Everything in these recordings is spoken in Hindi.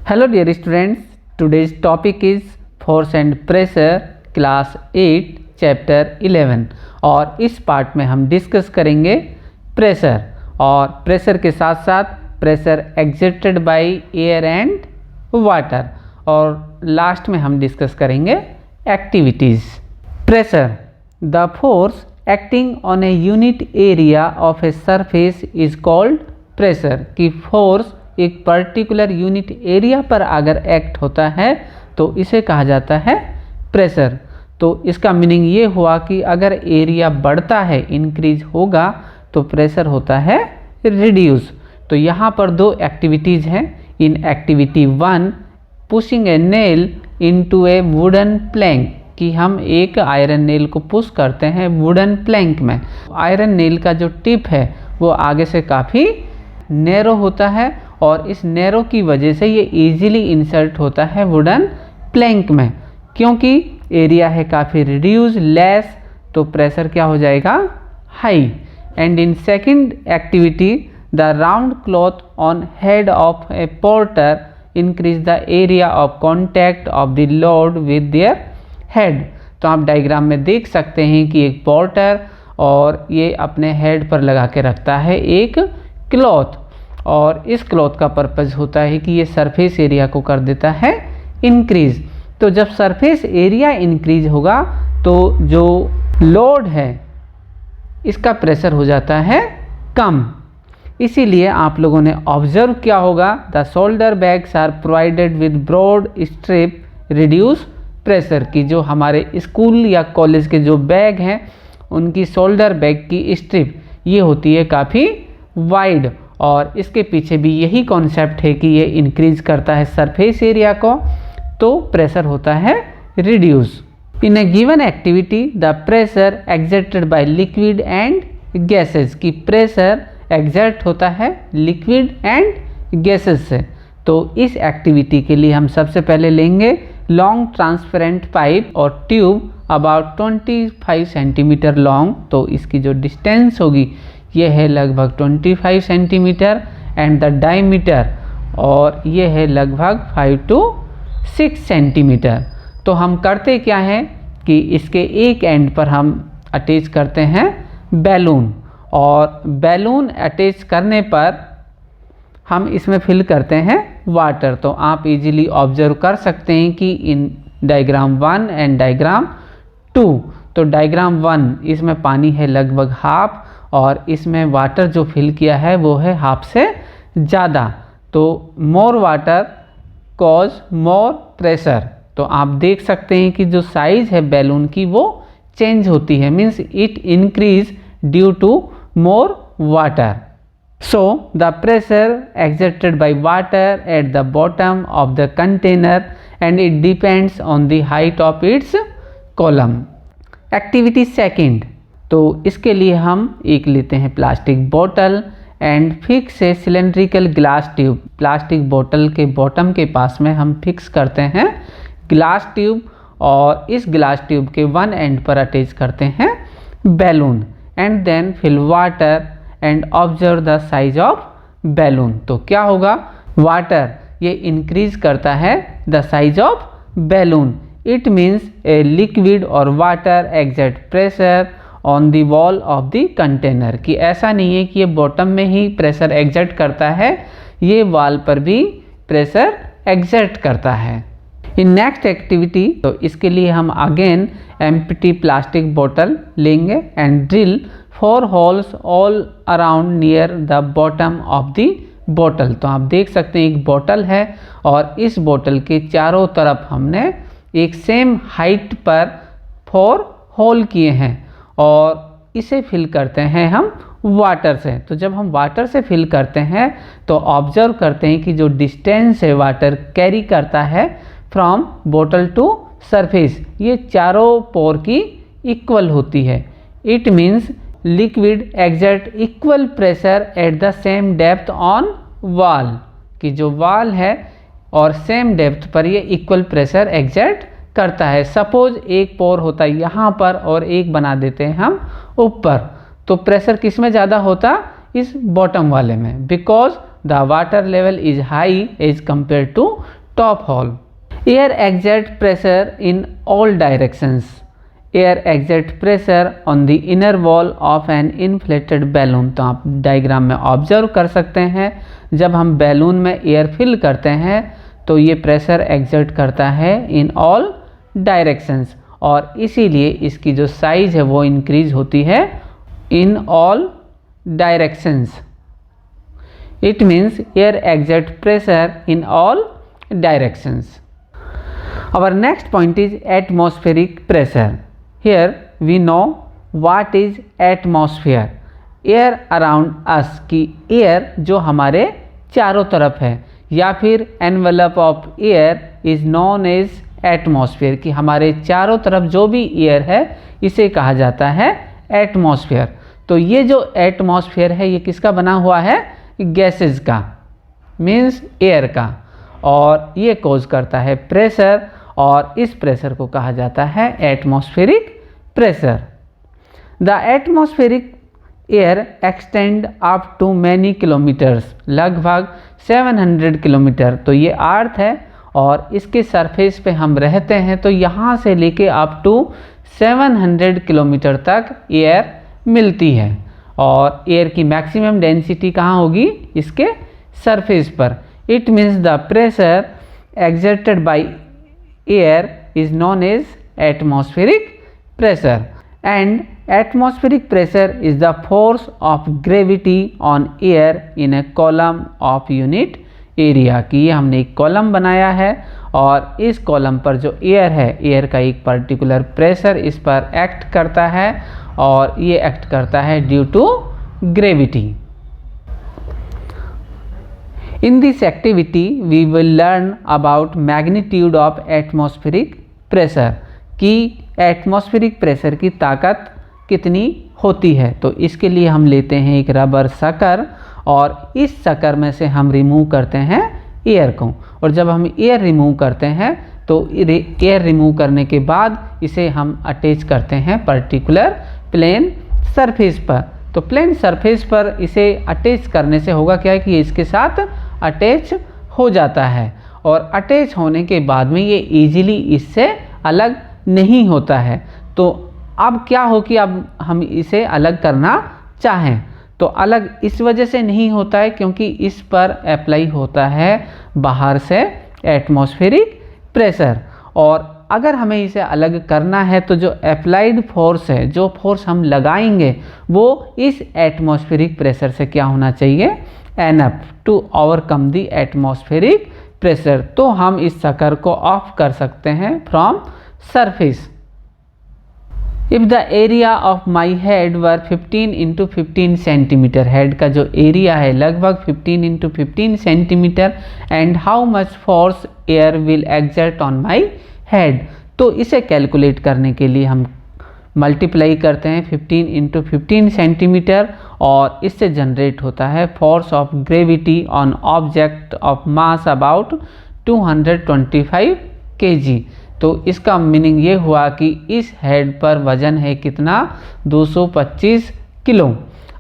Hello dear students, today's topic is force and pressure class 8 chapter 11 और इस पार्ट में हम डिस्कस करेंगे प्रेशर और प्रेशर के साथ साथ pressure exerted by air and water और लास्ट में हम डिस्कस करेंगे activities. Pressure, the force acting on a unit area of a surface is called pressure. कि फोर्स एक पर्टिकुलर यूनिट एरिया पर अगर एक्ट होता है तो इसे कहा जाता है प्रेशर। तो इसका मीनिंग ये हुआ कि अगर एरिया बढ़ता है, इंक्रीज होगा, तो प्रेशर होता है रिड्यूस। तो यहाँ पर दो एक्टिविटीज़ हैं। In activity 1 pushing A nail into A wooden plank, कि हम एक आयरन नेल को पुश करते हैं वुडन प्लैंक में। आयरन नेल का जो टिप है वो आगे से काफ़ी नैरो होता है और इस नैरो की वजह से ये इजीली इंसर्ट होता है वुडन प्लैंक में। क्योंकि एरिया है काफ़ी रिड्यूस लेस, तो प्रेशर क्या हो जाएगा, high. And in second activity the round cloth on head of A porter increase the area of contact of the load with their head. तो आप डायग्राम में देख सकते हैं कि एक पोर्टर और ये अपने हेड पर लगा के रखता है एक क्लॉथ, और इस क्लॉथ का पर्पज़ होता है कि ये सरफेस एरिया को कर देता है इंक्रीज। तो जब सरफेस एरिया इंक्रीज होगा तो जो लोड है इसका प्रेशर हो जाता है कम। इसीलिए आप लोगों ने ऑब्जर्व किया होगा the shoulder bags are provided with broad strip reduce pressure. की जो हमारे स्कूल या कॉलेज के जो बैग हैं उनकी शोल्डर बैग की स्ट्रिप ये होती है काफ़ी वाइड, और इसके पीछे भी यही कॉन्सेप्ट है कि ये इंक्रीज करता है सरफेस एरिया को, तो प्रेशर होता है reduce. In A given activity the pressure exerted by liquid and gases. की प्रेशर एक्सर्ट होता है लिक्विड एंड गैसेस से। तो इस एक्टिविटी के लिए हम सबसे पहले लेंगे लॉन्ग ट्रांसपेरेंट पाइप और ट्यूब अबाउट 25 सेंटीमीटर लॉन्ग। तो इसकी जो डिस्टेंस होगी ये है लगभग 25 सेंटीमीटर एंड द डायमीटर, और ये है लगभग 5 to 6 सेंटीमीटर। तो हम करते क्या हैं कि इसके एक एंड पर हम अटैच करते हैं बैलून, और बैलून अटैच करने पर हम इसमें फिल करते हैं वाटर। तो आप इजीली ऑब्जर्व कर सकते हैं कि इन डायग्राम 1 एंड डायग्राम 2, तो डायग्राम 1 इसमें पानी है लगभग हाफ और इसमें वाटर जो फिल किया है वो है हाफ से ज़्यादा। तो more water cause more pressure. तो आप देख सकते हैं कि जो साइज़ है बैलून की वो चेंज होती है, means it increase due to more water. So the pressure exerted by water at the bottom of the container and it depends on the height of its column. Activity second, तो इसके लिए हम एक लेते हैं प्लास्टिक बोतल and fix a cylindrical glass tube. Plastic बोतल के बॉटम के पास में हम फिक्स करते हैं ग्लास ट्यूब और इस ग्लास ट्यूब के वन एंड पर अटैच करते हैं balloon and then fill water and observe the size of balloon. तो क्या होगा, वाटर ये इंक्रीज करता है the size of balloon. It means a liquid और water exert pressure on the wall of the container. कि ऐसा नहीं है कि ये बॉटम में ही प्रेशर एक्सर्ट करता है, ये वॉल पर भी प्रेशर एक्सर्ट करता है। इन नेक्स्ट एक्टिविटी, तो इसके लिए हम अगेन एम्प्टी प्लास्टिक बोतल लेंगे and drill 4 holes all around near the bottom of the बोतल। तो आप देख सकते हैं एक बोतल है और इस बोतल के चारों तरफ हमने एक सेम हाइट पर 4 होल किए हैं और इसे फिल करते हैं हम वाटर से। तो जब हम वाटर से फिल करते हैं तो ऑब्जर्व करते हैं कि जो डिस्टेंस है वाटर कैरी करता है फ्रॉम बोतल टू सरफेस, ये चारों पोर की इक्वल होती है। It means liquid exert equal pressure at the same depth on wall. कि जो वॉल है और सेम डेप्थ पर ये इक्वल प्रेशर एक्सर्ट करता है। सपोज एक पोर होता है यहाँ पर और एक बना देते हैं हम ऊपर, तो प्रेशर किस में ज़्यादा होता, इस बॉटम वाले में, because the water level is high as compare to top hole. Air exert pressure in all directions. Air exert pressure on the inner wall of an inflated balloon. तो आप डायग्राम में ऑब्जर्व कर सकते हैं, जब हम बैलून में एयर फिल करते हैं तो ये प्रेशर एग्जर्ट करता है इन ऑल डायरेक्शंस, और इसीलिए इसकी जो साइज है वो इंक्रीज होती है इन all directions. It means air exert pressure in all directions. Our next point is atmospheric pressure. Here we know what is atmosphere. Air around us, की air जो हमारे चारों तरफ है, या फिर envelope of air is known as atmosphere, कि हमारे चारों तरफ जो भी air है इसे कहा जाता है atmosphere। तो ये जो atmosphere है ये किसका बना हुआ है? गैसेस का, मीन्स एयर का, और ये कॉज करता है प्रेशर, और इस प्रेशर को कहा जाता है atmospheric pressure. The atmospheric air extend up to many kilometres, लगभग 700 किलोमीटर। तो ये अर्थ है और इसके सरफेस पे हम रहते हैं, तो यहाँ से लेके अप टू 700 किलोमीटर तक एयर मिलती है, और एयर की मैक्सिमम डेंसिटी कहाँ होगी? इसके सरफेस पर। It means the pressure exerted by air is known as atmospheric pressure, and atmospheric pressure is the force of gravity on air in a column of unit area। कि ये हमने एक कॉलम बनाया है, और इस कॉलम पर जो एयर है, एयर का एक पर्टिकुलर प्रेशर इस पर एक्ट करता है, और ये एक्ट करता है due to gravity. In this activity we will learn about magnitude of atmospheric pressure, कि एटमॉस्फेरिक प्रेशर की ताकत कितनी होती है। तो इसके लिए हम लेते हैं एक रबर शकर, और इस शकर में से हम रिमूव करते हैं एयर को, और जब हम एयर रिमूव करते हैं तो एयर रिमूव करने के बाद इसे हम अटैच करते हैं पर्टिकुलर प्लेन सरफेस पर। तो प्लेन सरफेस पर इसे अटैच करने से होगा क्या है कि इसके साथ अटैच हो जाता है, और अटैच होने के बाद में ये इजीली इससे अलग नहीं होता है। तो अब क्या हो कि अब हम इसे अलग करना चाहें तो अलग इस वजह से नहीं होता है क्योंकि इस पर अप्लाई होता है बाहर से एटमॉस्फेरिक प्रेशर, और अगर हमें इसे अलग करना है तो जो अप्लाइड फोर्स है, जो फोर्स हम लगाएंगे वो इस एटमॉस्फेरिक प्रेशर से क्या होना चाहिए? Enough to overcome the atmospheric pressure. तो हम इस शकर को ऑफ कर सकते हैं from surface. If the area of my head were 15 into 15 centimetre, head का जो एरिया है लगभग 15 into 15 centimetre, and how much force air will exert on my head. तो इसे कैलकुलेट करने के लिए हम मल्टीप्लाई करते हैं 15 इंटू 15 सेंटीमीटर, और इससे जनरेट होता है force of gravity on object of mass about 225 kg। तो इसका मीनिंग ये हुआ कि इस हेड पर वजन है कितना? 225 किलो।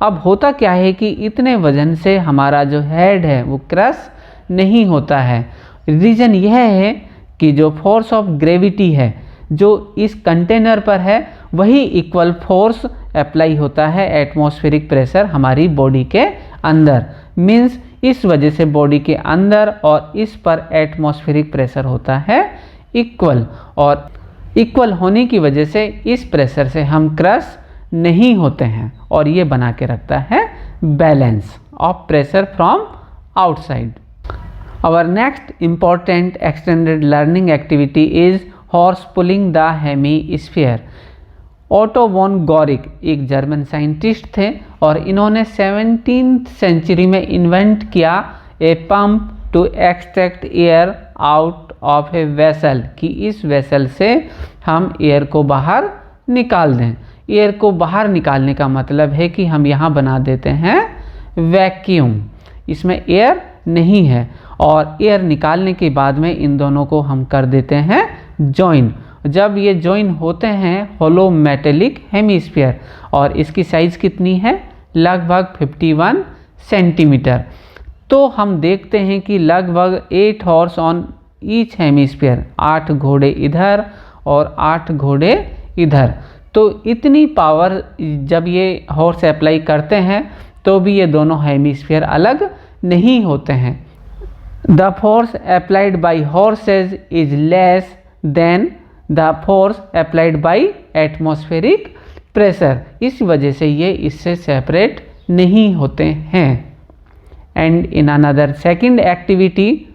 अब होता क्या है कि इतने वजन से हमारा जो हेड है वो क्रश नहीं होता है। रीज़न यह है कि जो फोर्स ऑफ ग्रेविटी है जो इस कंटेनर पर है वही इक्वल फोर्स अप्लाई होता है एटमॉस्फेरिक प्रेशर हमारी बॉडी के अंदर। मीन्स इस वजह से बॉडी के अंदर और इस पर एटमॉस्फेरिक प्रेशर होता है इक्वल, और इक्वल होने की वजह से इस प्रेशर से हम क्रश नहीं होते हैं, और ये बना के रखता है balance of pressure from outside. Our next important extended learning activity is horse pulling the hemisphere। Otto von Guericke एक जर्मन साइंटिस्ट थे और इन्होंने 17th सेंचुरी में इन्वेंट किया a pump to extract air out of a vessel, कि इस वेसल से हम एयर को बाहर निकाल दें। एयर को बाहर निकालने का मतलब है कि हम यहाँ बना देते हैं वैक्यूम, इसमें एयर नहीं है, और एयर निकालने के बाद में इन दोनों को हम कर देते हैं जॉइन। जब ये जॉइन होते हैं होलो मेटेलिक हेमिस्फीयर, और इसकी साइज़ कितनी है? लगभग 51 सेंटीमीटर। तो हम देखते हैं कि लगभग 8 हॉर्स ऑन ईच हेमिस्फीयर, 8 घोड़े इधर और 8 घोड़े इधर। तो इतनी पावर जब ये हॉर्स अप्लाई करते हैं तो भी ये दोनों हेमिस्फीयर अलग नहीं होते हैं। The force applied by horse's is less than the force applied by atmospheric pressure. इस वजह से ये इससे सेपरेट नहीं होते हैं। And in another second activity,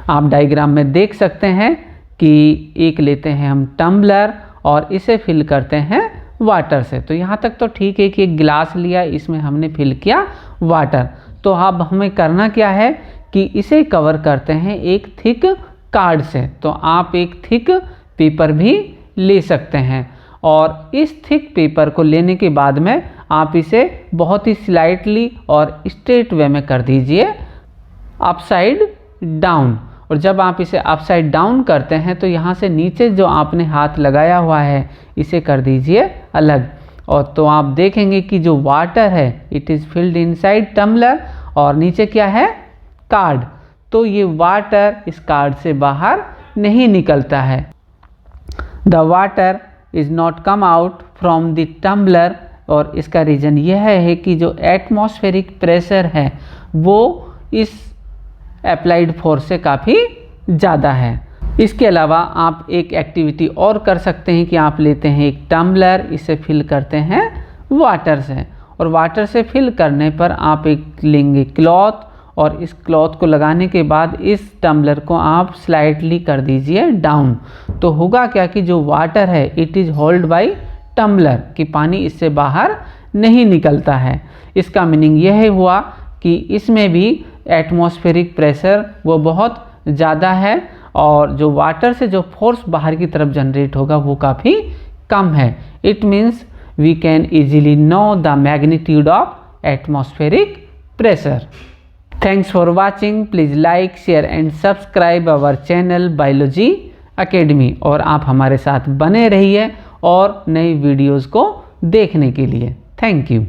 आप डायग्राम में देख सकते हैं कि एक लेते हैं हम टम्बलर और इसे फिल करते हैं वाटर से। तो यहाँ तक तो ठीक है कि एक गिलास लिया, इसमें हमने फिल किया वाटर। तो अब हमें करना क्या है कि इसे कवर करते हैं एक थिक कार्ड से। तो आप एक थिक पेपर भी ले सकते हैं और इस थिक पेपर को लेने के बाद में आप इसे बहुत ही स्लाइटली और स्ट्रेट वे में कर दीजिए अपसाइड डाउन। और जब आप इसे अपसाइड डाउन करते हैं तो यहाँ से नीचे जो आपने हाथ लगाया हुआ है इसे कर दीजिए अलग। और तो आप देखेंगे कि जो वाटर है it is filled inside tumbler और नीचे क्या है कार्ड। तो ये वाटर इस कार्ड से बाहर नहीं निकलता है। The water is not come out from the tumbler. और इसका रीज़न यह है कि जो एटमॉस्फेरिक प्रेशर है वो इस अप्लाइड फोर्स से काफ़ी ज़्यादा है। इसके अलावा आप एक एक्टिविटी और कर सकते हैं कि आप लेते हैं एक टम्बलर, इसे फिल करते हैं वाटर से और वाटर से फिल करने पर आप एक लेंगे क्लॉथ और इस क्लॉथ को लगाने के बाद इस टम्बलर को आप स्लाइडली कर दीजिए डाउन। तो होगा क्या कि जो वाटर है it is hold by tumbler, कि पानी इससे बाहर नहीं निकलता है। इसका मीनिंग यह हुआ कि इसमें भी एटमॉस्फेरिक प्रेशर वो बहुत ज़्यादा है और जो वाटर से जो फोर्स बाहर की तरफ जनरेट होगा वो काफ़ी कम है। It means we can easily know the magnitude of atmospheric pressure. Thanks for watching. Please like, share and subscribe our channel Biology Academy। और आप हमारे साथ बने रहिए और नई वीडियोस को देखने के लिए। Thank you.